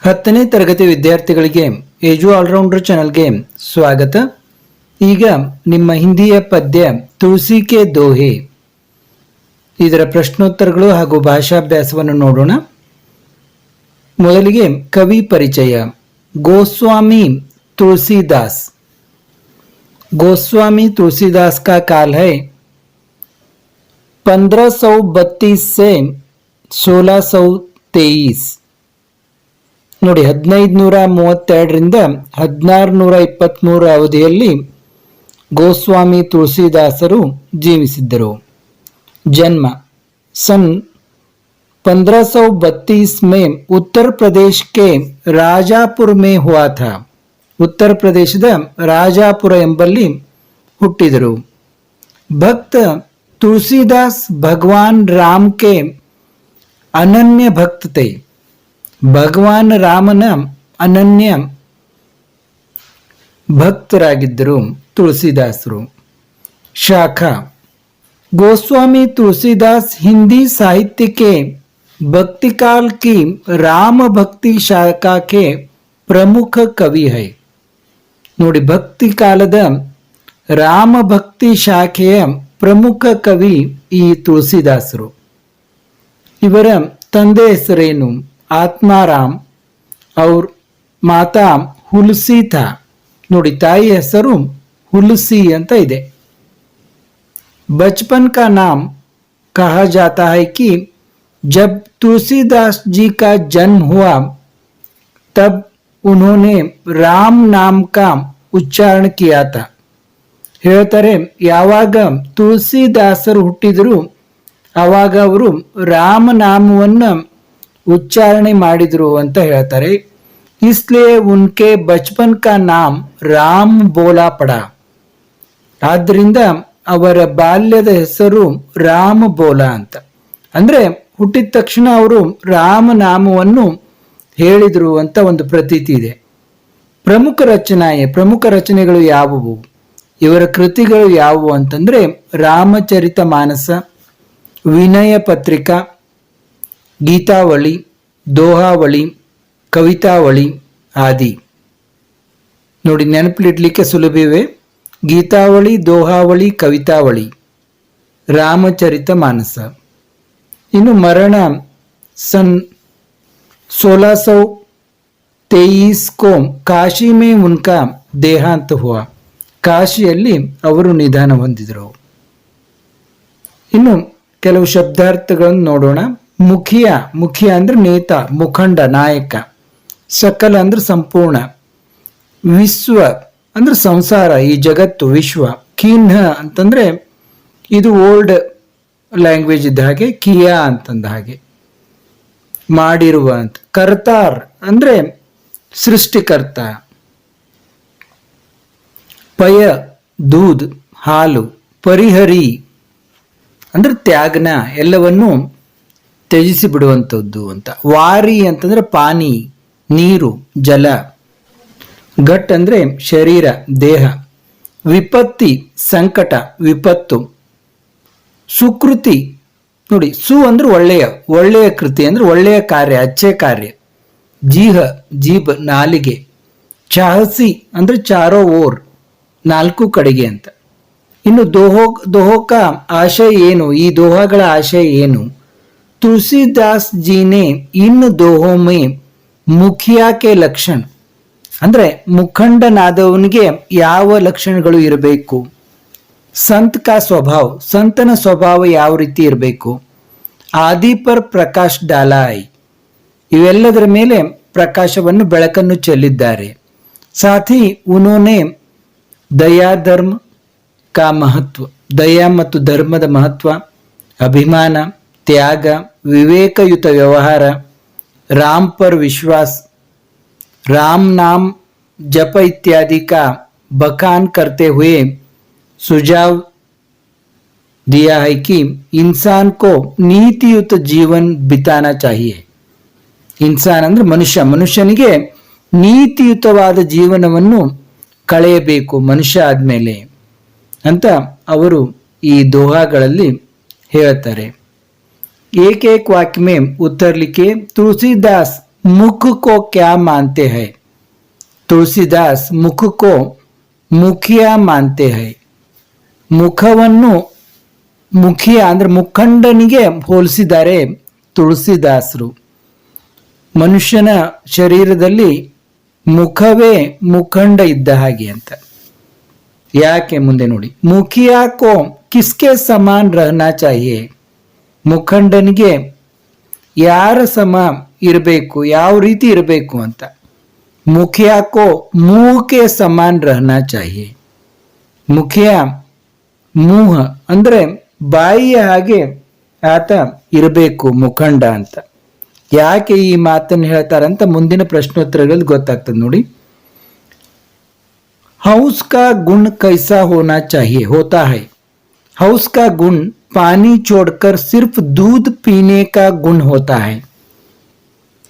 10ನೇ ತರಗತಿ ವಿದ್ಯಾರ್ಥಿಗಳಿಗೆ age allrounder ಚಾನಲ್ಗೆ ಸ್ವಾಗತ. ಈಗ ನಿಮ್ಮ ಹಿಂದಿಯ ಪದ್ಯ ತುಳಸಿ ಕೆ ದೋಹೆ ಇದರ ಪ್ರಶ್ನೋತ್ತರಗಳು ಹಾಗೂ ಭಾಷಾಭ್ಯಾಸವನ್ನು ನೋಡೋಣ. ಮೊದಲಿಗೆ ಕವಿ ಪರಿಚಯ. गोस्वामी तुलसीदास. गोस्वामी तुलसीदास का काल है 1532 से 1623. ನೋಡಿ, 1532ರಿಂದ 1623 ಅವಧಿಯಲ್ಲಿ ಗೋಸ್ವಾಮಿ ತುಳसीदासರು ಜೀವಿಸಿದ್ದರು. ಜನ್ಮ सन 1532 में उत्तर प्रदेश के राजापुर में हुआ था. ಉತ್ತರ ಪ್ರದೇಶದ ರಾಜಾಪುರ ಎಂಬಲ್ಲಿ ಹುಟ್ಟಿದರು. ಭಕ್ತ ತುಳसीदास भगवान राम के अनन्य भक्त थे. ಭಗವಾನ್ ರಾಮನ ಅನನ್ಯ ಭಕ್ತರಾಗಿದ್ದರು ತುಳसीदासರು. ಶಾಖಾ गोस्वामी तुलसीदास हिंदी साहित्य के भक्ति काल की राम भक्ति शाखा के प्रमुख कवि है. ನೋಡಿ, ಭಕ್ತಿ ಕಾಲದ ರಾಮ ಭಕ್ತಿ ಶಾಖೆಯ ಪ್ರಮುಖ ಕವಿ ಈ ತುಳसीदासರು. ಇವರ ತಂದೆ ಹೆಸರೇನು? ಆತ್ಮಾರಾಮ್ और ಮಾತಾ ಹುಲ್ಸಿ ಥಾ. ನೋಡಿ, ತಾಯಿ ಹೆಸರು ಹುಲ್ಸಿ ಅಂತ ಇದೆ. बचपन का नाम कहा जाता है कि जब तुलसीदास जी का जन्म हुआ तब उन्होंने राम नाम का उच्चारण किया था. ಹೇಳ್ತಾರೆ, ಯಾವಾಗ ತುಳसीದಾಸರು ಹುಟ್ಟಿದರು ಆವಾಗ ಅವರು ರಾಮನಾಮವನ್ನು ಉಚ್ಚಾರಣೆ ಮಾಡಿದರು ಅಂತ ಹೇಳ್ತಾರೆ. इसलिए उनके बचपन का नाम राम बोला पड़ा. ಆದ್ದರಿಂದ ಅವರ ಬಾಲ್ಯದ ಹೆಸರು ರಾಮ ಬೋಲಾ ಅಂತ. ಅಂದ್ರೆ ಹುಟ್ಟಿದ ತಕ್ಷಣ ಅವರು ರಾಮನಾಮವನ್ನು ಹೇಳಿದರು ಅಂತ ಒಂದು ಪ್ರತೀತಿ ಇದೆ. ಪ್ರಮುಖ ರಚನೆಗಳು ಯಾವುವು? ಇವರ ಕೃತಿಗಳು ಯಾವುವು ಅಂತಂದ್ರೆ ರಾಮಚರಿತ ಮಾನಸ, ವಿನಯ ಪತ್ರಿಕಾ, ಗೀತಾವಳಿ, ದೋಹಾವಳಿ, ಕವಿತಾವಳಿ ಆದಿ. ನೋಡಿ, ನೆನಪಿಡ್ಲಿಕ್ಕೆ ಸುಲಭವೇ. ಗೀತಾವಳಿ, ದೋಹಾವಳಿ, ಕವಿತಾವಳಿ, ರಾಮಚರಿತ ಮಾನಸ. ಇನ್ನು ಮರಣ सन 1623 को ಕಾಶಿ ಮೇ ಉನ್ಕಾ ದೇಹಾಂತ ಹುವಾ. ಕಾಶಿಯಲ್ಲಿ ಅವರು ನಿಧನ ಹೊಂದಿದರು. ಇನ್ನು ಕೆಲವು ಶಬ್ದಾರ್ಥಗಳನ್ನು ನೋಡೋಣ. ಮುಖಿಯ ಅಂದ್ರೆ ನೇತ, ಮುಖಂಡ, ನಾಯಕ. ಸಕಲ ಅಂದ್ರೆ ಸಂಪೂರ್ಣ. ವಿಶ್ವ ಅಂದ್ರೆ ಸಂಸಾರ, ಈ ಜಗತ್ತು, ವಿಶ್ವ. ಕಿನ್ಹ ಅಂತಂದ್ರೆ ಇದು ಓಲ್ಡ್ ಲ್ಯಾಂಗ್ವೇಜ್ ಇದ್ದ ಹಾಗೆ, ಕಿಯಾ ಅಂತಂದ ಹಾಗೆ, ಮಾಡಿರುವ ಅಂತ. ಕರ್ತಾರ್ ಅಂದ್ರೆ ಸೃಷ್ಟಿಕರ್ತ. ಪಯ ದೂದ್, ಹಾಲು. ಪರಿಹರಿ ಅಂದ್ರೆ ತ್ಯಾಗನ, ಎಲ್ಲವನ್ನು ತ್ಯಜಿಸಿ ಬಿಡುವಂಥದ್ದು ಅಂತ. ವಾರಿ ಅಂತಂದ್ರೆ ಪಾನಿ, ನೀರು, ಜಲ. ಘಟ್ ಅಂದ್ರೆ ಶರೀರ, ದೇಹ. ವಿಪತ್ತಿ ಸಂಕಟ, ವಿಪತ್ತು. ಸುಕೃತಿ ನೋಡಿ, ಸು ಅಂದ್ರೆ ಒಳ್ಳೆಯ ಕೃತಿ ಅಂದ್ರೆ ಒಳ್ಳೆಯ ಕಾರ್ಯ, ಅಚ್ಚೆ ಕಾರ್ಯ. ಜೀಬ್ ನಾಲಿಗೆ. ಚಾಹಸಿ ಅಂದ್ರೆ ಚಾರೋ ಓರ್, ನಾಲ್ಕು ಕಡೆಗೆ ಅಂತ. ಇನ್ನು ದೋಹೋಕ ಆಶಯ ಏನು? ಈ ದೋಹಗಳ ಆಶಯ ಏನು? ತುಳसीदास जी ने इन दोहों में मुखिया के लक्षण ಅಂದ್ರೆ ಮುಖಂಡನಾದವನಿಗೆ ಯಾವ ಲಕ್ಷಣಗಳು ಇರಬೇಕು? ಸಂತ ಕಾ ಸ್ವಭಾವ, ಸಂತನ ಸ್ವಭಾವ ಯಾವ ರೀತಿ ಇರಬೇಕು? ಆದಿ ಪರ್ ಪ್ರಕಾಶ್ ಡಾಲಾಯ್, ಇವೆಲ್ಲದರ ಮೇಲೆ ಪ್ರಕಾಶವನ್ನು, ಬೆಳಕನ್ನು ಚೆಲ್ಲಿದ್ದಾರೆ. ಸಾಥಿ ಉನ್ಹೋನೆ ದಯಾ ಧರ್ಮ ಕಾ ಮಹತ್ವ, ದಯಾ ಮತ್ತು ಧರ್ಮದ ಮಹತ್ವ, ಅಭಿಮಾನ, ತ್ಯಾಗ, ವಿವೇಕಯುತ ವ್ಯವಹಾರ, ರಾಮ್ ಪರ್ ವಿಶ್ವಾಸ, राम नाम जप इत्यादि का बखान करते हुए सुझाव दिया है कि इंसान को नीतियुत जीवन बिताना चाहिए. ಇನ್ಸಾನ್ ಅಂದ್ರೆ ಮನುಷ್ಯನಿಗೆ ನೀತಿಯುತವಾದ ಜೀವನವನ್ನು ಕಳೆಯಬೇಕು ಮನುಷ್ಯ ಆದ್ಮೇಲೆ ಅಂತ ಅವರು ಈ ದೋಹಾಗಳಲ್ಲಿ ಹೇಳ್ತಾರೆ. एक एक वाक्य में उत्तर लिखिए. तुलसीदास मुख को क्या मानते हैं? ತುಳಸಿದಾಸ್ ಮುಖ ಕೋ ಮುಖಿಯ ಮಾನ್ತೆ ಹೈ. ಮುಖವನ್ನು ಮುಖಿಯ ಅಂದ್ರೆ ಮುಖಂಡನಿಗೆ ಹೋಲಿಸಿದ್ದಾರೆ ತುಳಸಿದಾಸರು. ಮನುಷ್ಯನ ಶರೀರದಲ್ಲಿ ಮುಖವೇ ಮುಖಂಡ ಇದ್ದ ಹಾಗೆ ಅಂತ. ಯಾಕೆ ಮುಂದೆ ನೋಡಿ. ಮುಖಿಯಾ ಕೋ ಕಿಸ್ಕೆ ಸಮಾನ್ ರಹನಾ ಚಾಹಿಯೆ. ಮುಖಂಡನಿಗೆ ಯಾರ ಸಮ ಇರಬೇಕು, ಯಾವ ರೀತಿ ಇರಬೇಕು ಅಂತ. ಮುಖಿಯಾ ಕೋ ಮುಖ ಕೆ ಸಮಾನ್ ರಹನಾ ಚಾಹಿಯೆ. ಮುಖಿಯ ಮೂಹ ಅಂದ್ರೆ ಬಾಯಿಯ ಹಾಗೆ ಆತ ಇರಬೇಕು ಮುಖಂಡ ಅಂತ. ಯಾಕೆ ಈ ಮಾತನ್ನು ಹೇಳ್ತಾರಂತ ಮುಂದಿನ ಪ್ರಶ್ನೋತ್ತರಗಳಲ್ಲಿ ಗೊತ್ತಾಗ್ತದೆ ನೋಡಿ. हंस का गुण कैसा होना चाहिए होता है? हंस का गुण पानी छोड़कर सिर्फ दूध पीने का गुण होता है.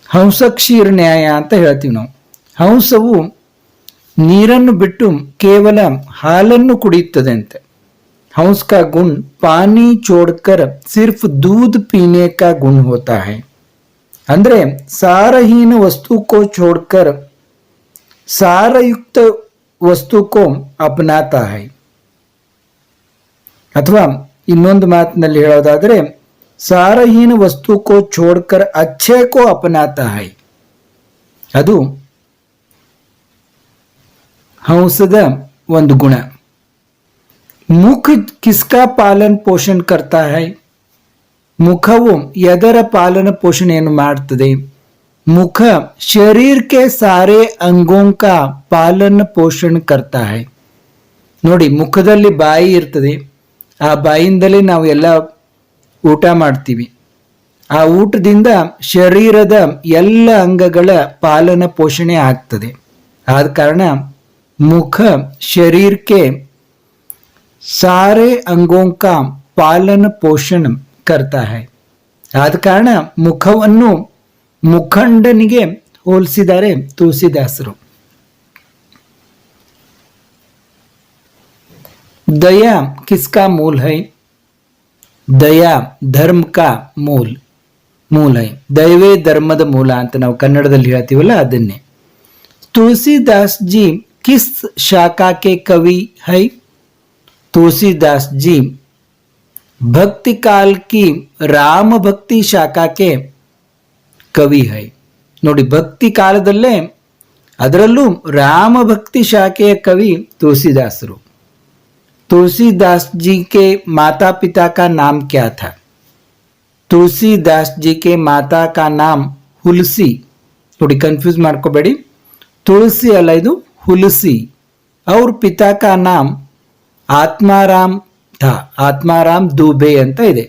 हंस ಕ್ಷೀರ ನ್ಯಾಯ ಅಂತ ಹೇಳ್ತೀವಿ ನಾವು. ಹಂಸವು ನೀರನ್ನು ಬಿಟ್ಟು ಕೇವಲ ಹಾಲನ್ನು ಕುಡಿಯುತ್ತದೆ ಅಂತೆ. हंस का गुण पानी छोड़कर सिर्फ दूध पीने का गुण होता है. ಅಂದ್ರೆ ಸಾರಹೀನ ವಸ್ತು ಕೋ छोड़कर ಸಾರಯುಕ್ತ ವಸ್ತು ಕೋ ಅಪನಾತಾ ಹೈ. ಅಥವಾ ಇನ್ನೊಂದು ಮಾತಿನಲ್ಲಿ ಹೇಳೋದಾದ್ರೆ ಸಾರಹೀನ ವಸ್ತು ಕೋ छोड़कर अच्छे को अपनाता है. ಅದು ಹಂಸದ ಒಂದು ಗುಣ. ಮುಖ ಕಿಸ್ಕಾ ಪಾಲನ್ ಪೋಷಣ್ ಕರ್ತಾ ಹೈ. ಮುಖವು ಎದರ ಪಾಲನ ಪೋಷಣೆಯನ್ನು ಮಾಡ್ತದೆ? ಮುಖ ಶರೀರ ಕೆ ಸಾರೆ ಅಂಗೋಂ ಕಾ ಪಾಲನ ಪೋಷಣ್ ಕರ್ತಾ ಹೈ. ನೋಡಿ, ಮುಖದಲ್ಲಿ ಬಾಯಿ ಇರ್ತದೆ. ಆ ಬಾಯಿಂದಲೇ ನಾವು ಎಲ್ಲ ಊಟ ಮಾಡ್ತೀವಿ. ಆ ಊಟದಿಂದ ಶರೀರದ ಎಲ್ಲ ಅಂಗಗಳ ಪಾಲನ ಪೋಷಣೆ ಆಗ್ತದೆ. ಆದ ಕಾರಣ ಮುಖ ಶರೀರ ಕೆ ಸಾರೆ ಅಂಗೋಂ ಕಾ ಪಾಲನ ಪೋಷಣ ಕರ್ತಾ ಹೈ. ಆದ ಕಾರಣ ಮುಖವನ್ನು ಮುಖಂಡನಿಗೆ ಹೋಲಿಸಿದ್ದಾರೆ ತುಳಸಿದಾಸರು. दया किसका मूल है? दया धर्म का ಮೂಲ है. ದಯವೇ ಧರ್ಮದ ಮೂಲ ಅಂತ ನಾವು ಕನ್ನಡದಲ್ಲಿ ಹೇಳ್ತೀವಲ್ಲ ಅದನ್ನೇ. ತುಳಸಿದಾಸ್ ಜಿ किस शाखा के कवि है? तुलसीदास जी भक्ति काल की राम भक्ति शाखा के ಕವಿ ಹೈ. ನೋಡಿ, ಭಕ್ತಿ ಕಾಲದಲ್ಲೇ ಅದರಲ್ಲೂ ರಾಮ ಭಕ್ತಿ ಶಾಖೆಯ ಕವಿ ತುಳಸಿದಾಸರು. तुलसीदास जी के माता पिता का नाम क्या था? तुलसीदास जी के माता का नाम ಹುಲ್ಸಿ. ನೋಡಿ, ಕನ್ಫ್ಯೂಸ್ ಮಾಡ್ಕೋಬೇಡಿ. ತುಳಸಿ ಅಲ್ಲ, ಇದು ಹುಲ್ಸಿ. ಅವ್ರ ಪಿತಾ ಕಾ ನಾಮ್ ಆತ್ಮಾರಾಮ್ ಥಾ. ಆತ್ಮಾರಾಮ್ ದುಬೆ ಅಂತ ಇದೆ.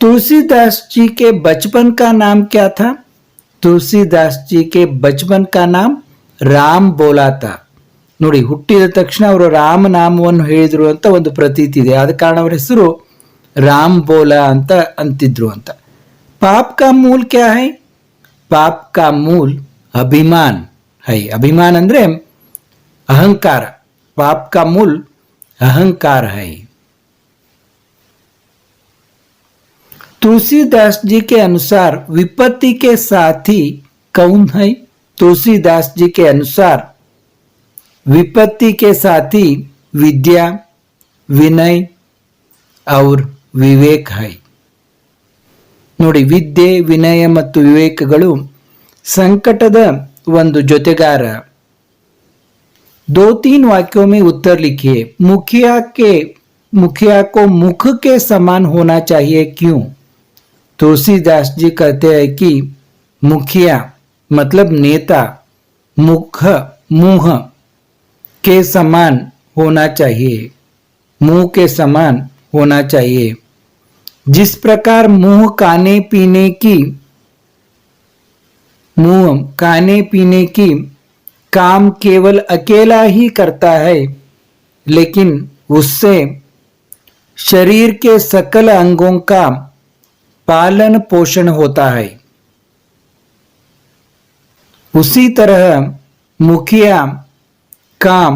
तुलसीदास जी के बचपन का नाम क्या था? तुलसीदास जी के बचपन का नाम ರಾಮ್ ಬೋಲಾ था. ನೋಡಿ, ಹುಟ್ಟಿದ ತಕ್ಷಣ ಅವರು ರಾಮ ನಾಮವನ್ನು ಹೇಳಿದ್ರು ಅಂತ ಒಂದು ಪ್ರತೀತಿ ಇದೆ. ಆದ ಕಾರಣ ಅವರ ಹೆಸರು ರಾಮ್ ಬೋಲಾ ಅಂತ ಅಂತಿದ್ರು ಅಂತ. ಪಾಪ್ ಕಾ ಮೂಲ್ ಕ್ಯಾ ಹೈ? ಪಾಪ್ ಕಾ ಮೂಲ್ ಅಭಿಮಾನ್ ಹೈ. ಅಭಿಮಾನ್ ಅಂದ್ರೆ ಅಹಂಕಾರ. ಪಾಪ್ ಕಾ ಮೂಲ್ ಅಹಂಕಾರ ಹೈ. तुलसीदास जी के अनुसार विपत्ति के साथी कौन है? तुलसीदास जी के अनुसार विपत्ति के साथी विद्या, विनय और विवेक है. ನೋಡಿ, ವಿದ್ಯೆ, ವಿನಯ ಮತ್ತು ವಿವೇಕಗಳು ಸಂಕಟದ ಒಂದು ಜೊತೆಗಾರ. 2-3 वाक्यों में उत्तर लिखिए. मुखिया को मुख के समान होना चाहिए, क्यों? तुलसीदास जी कहते हैं कि मुखिया मतलब नेता मुंह के समान होना चाहिए. मुंह के समान होना चाहिए. जिस प्रकार मुंह खाने पीने की काम केवल अकेला ही करता है, लेकिन उससे शरीर के सकल अंगों का पालन पोषण होता है, उसी तरह मुखिया काम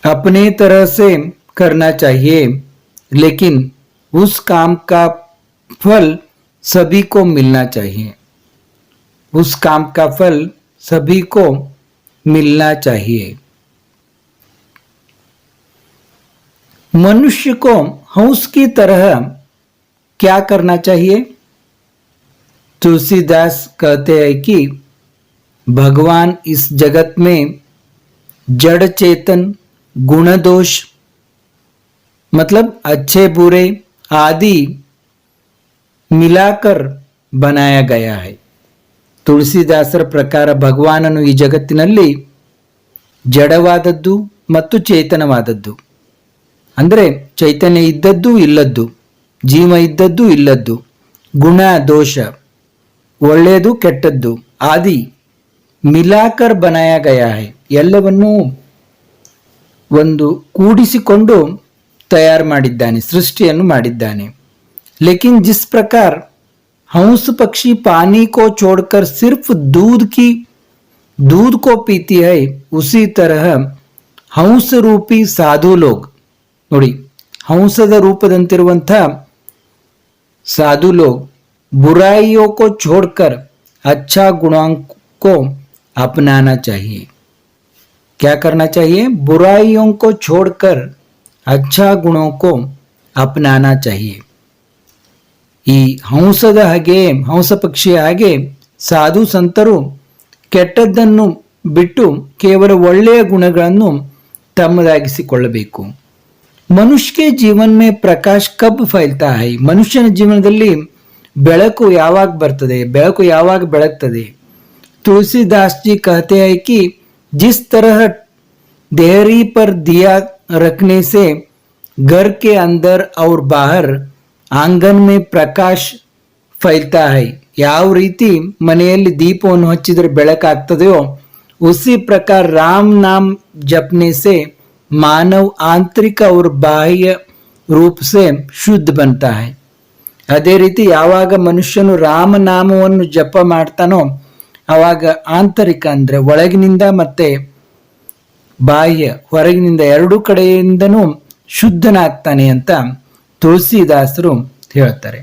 अपने तरह से करना चाहिए, लेकिन उस काम का फल सभी को मिलना चाहिए, उस काम का फल सभी को मिलना चाहिए। मनुष्य को हंस की तरह क्या करना चाहिए? तुलसीदास कहते हैं कि भगवान इस जगत में जड़ चेतन, गुण दोष मतलब अच्छे बुरे आदि मिलाकर बनाया गया है. ತುಳಸಿದಾಸರ ಪ್ರಕಾರ ಭಗವಾನನು ಈ ಜಗತ್ತಿನಲ್ಲಿ ಜಡವಾದದ್ದು ಮತ್ತು ಚೇತನವಾದದ್ದು, ಅಂದರೆ ಚೈತನ್ಯ ಇದ್ದದ್ದು ಇಲ್ಲದ್ದು, ಜೀವ ಇದ್ದದ್ದು ಇಲ್ಲದ್ದು, ಗುಣ ದೋಷ, ಒಳ್ಳೆಯದು ಕೆಟ್ಟದ್ದು ಆದಿ ಮಿಲಾಕರ್ ಬನಾಯ ಗಯಾ ಹೈ, ಎಲ್ಲವನ್ನೂ ಒಂದು ಕೂಡಿಸಿಕೊಂಡು ತಯಾರು ಮಾಡಿದ್ದಾನೆ, ಸೃಷ್ಟಿಯನ್ನು ಮಾಡಿದ್ದಾನೆ. लेकिन जिस प्रकार हंस पक्षी पानी को छोड़कर सिर्फ दूध को पीती है, उसी तरह हंस रूपी साधु लोग ನೋಡಿ, ಹಂಸದ ರೂಪದಂತಿರುವಂಥ साधु लोग बुराइयों को छोड़कर अच्छा गुणों को अपनाना चाहिए. क्या करना चाहिए? बुराइयों को छोड़कर अच्छा गुणों को अपनाना चाहिए. ಈ ಹಂಸದ ಹಾಗೆ, ಹಂಸ ಪಕ್ಷಿಯ ಹಾಗೆ ಸಾಧು ಸಂತರು ಕೆಟ್ಟದ್ದನ್ನು ಬಿಟ್ಟು ಕೇವಲ ಒಳ್ಳೆಯ ಗುಣಗಳನ್ನು ತಮ್ಮದಾಗಿಸಿಕೊಳ್ಳಬೇಕು. ಮನುಷ್ಯ ಜೀವನ ಮೇ ಪ್ರಕಾಶ್ ಕಬ್ ಫೈಲ್ತಾ ಹೈ, ಮನುಷ್ಯನ ಜೀವನದಲ್ಲಿ ಬೆಳಕು ಯಾವಾಗ ಬರ್ತದೆ, ಬೆಳಕು ಯಾವಾಗ ಬೆಳಗ್ತದೆ? तुलसीदास जी कहते हैं कि जिस तरह देहरी पर दिया रखने से घर के अंदर और बाहर आंगन में प्रकाश फैलता है, ಯಾವ ರೀತಿ ಮನೆಯಲ್ಲಿ ದೀಪವನ್ನು ಹಚ್ಚಿದರೆ ಬೆಳಕಾಗ್ತದೆಯೋ उसी प्रकार राम नाम जपने से मानव आंतरिक और बाह्य रूप से शुद्ध बनता है. ಅದೇ ರೀತಿ ಯಾವಾಗ ಮನುಷ್ಯನು ರಾಮನಾಮವನ್ನು ಜಪ ಮಾಡ್ತಾನೋ ಆವಾಗ ಆಂತರಿಕ ಅಂದರೆ ಒಳಗಿನಿಂದ ಮತ್ತೆ ಬಾಹ್ಯ ಹೊರಗಿನಿಂದ ಎರಡೂ ಕಡೆಯಿಂದನೂ ಶುದ್ಧನಾಗ್ತಾನೆ ಅಂತ ತುಳಸಿದಾಸರು ಹೇಳ್ತಾರೆ.